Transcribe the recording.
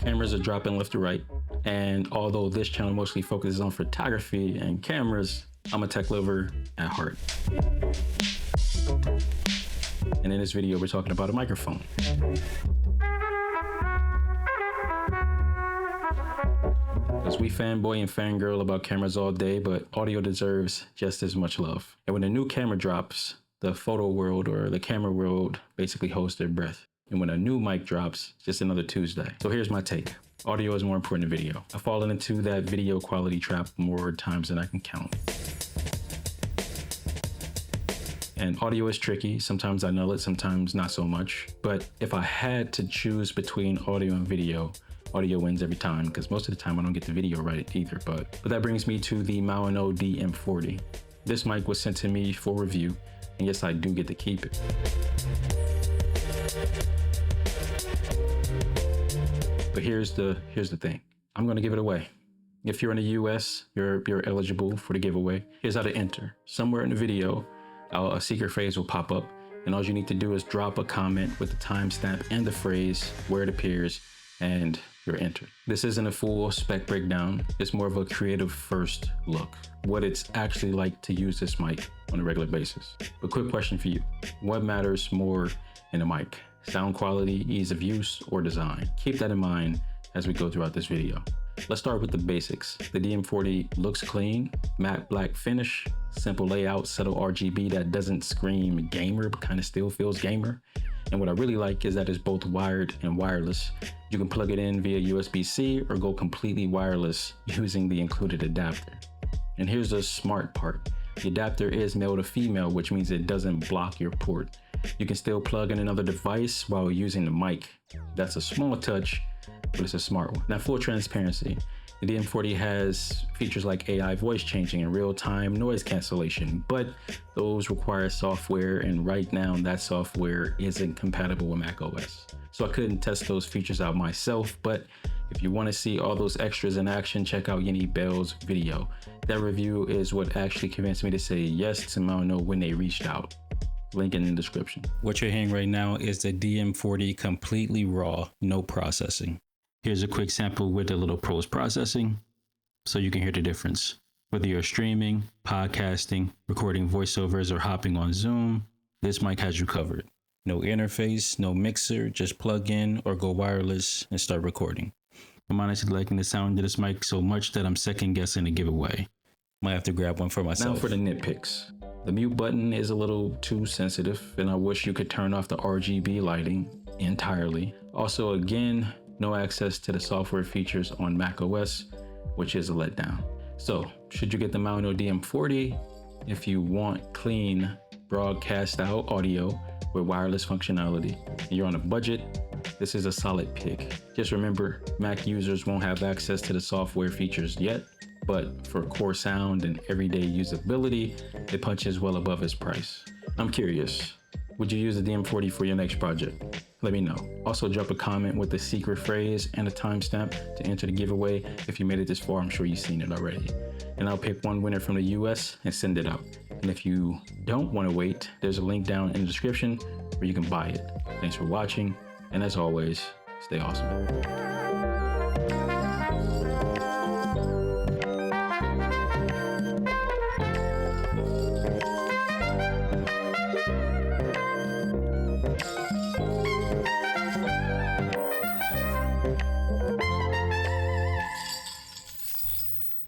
Cameras are dropping left to right, and although this channel mostly focuses on photography and cameras, I'm a tech lover at heart. And in this video, we're talking about a microphone. Because we fanboy and fangirl about cameras all day, but audio deserves just as much love. And when a new camera drops, the photo world or the camera world basically holds their breath. And when a new mic drops, it's just another Tuesday. So here's my take. Audio is more important than video. I've fallen into that video quality trap more times than I can count. And audio is tricky. Sometimes I nail it, sometimes not so much. But if I had to choose between audio and video, audio wins every time, because most of the time I don't get the video right either. But that brings me to the Maono DM40. This mic was sent to me for review, and yes, I do get to keep it. But here's the thing. I'm gonna give it away. If you're in the US, you're eligible for the giveaway. Here's how to enter. Somewhere in the video, a secret phrase will pop up, and all you need to do is drop a comment with the timestamp and the phrase where it appears, and you're entered. This isn't a full spec breakdown. It's more of a creative first look, what it's actually like to use this mic on a regular basis. But quick question for you. What matters more in a mic? Sound quality, ease of use, or design? Keep that in mind as we go throughout this video. Let's start with the basics. The DM40 looks clean, matte black finish, simple layout, subtle RGB that doesn't scream gamer, but kind of still feels gamer. And what I really like is that it's both wired and wireless. You can plug it in via USB-C or go completely wireless using the included adapter. And here's the smart part. The adapter is male to female, which means it doesn't block your port. You can still plug in another device while using the mic. That's a small touch, but it's a smart one. Now, full transparency, the DM40 has features like AI voice changing and real-time noise cancellation, but those require software, and right now that software isn't compatible with macOS. So I couldn't test those features out myself, but if you want to see all those extras in action, check out Yenny Bell's video. That review is what actually convinced me to say yes to Maono when they reached out. Link in the description. What you're hearing right now is the DM40 completely raw, no processing. Here's a quick sample with a little post processing so you can hear the difference. Whether you're streaming, podcasting, recording voiceovers, or hopping on Zoom, this mic has you covered. No interface, no mixer, just plug in or go wireless and start recording. I'm honestly liking the sound of this mic so much that I'm second guessing the giveaway. Might have to grab one for myself. Now for the nitpicks. The mute button is a little too sensitive, and I wish you could turn off the RGB lighting entirely. Also, again, no access to the software features on macOS, which is a letdown. So, should you get the Maono DM40 if you want clean broadcast out audio with wireless functionality and you're on a budget? This is a solid pick. Just remember, Mac users won't have access to the software features yet, but for core sound and everyday usability, it punches well above its price. I'm curious, would you use the DM40 for your next project? Let me know. Also, drop a comment with the secret phrase and a timestamp to enter the giveaway. If you made it this far, I'm sure you've seen it already. And I'll pick one winner from the US and send it out. And if you don't want to wait, there's a link down in the description where you can buy it. Thanks for watching, and as always, stay awesome.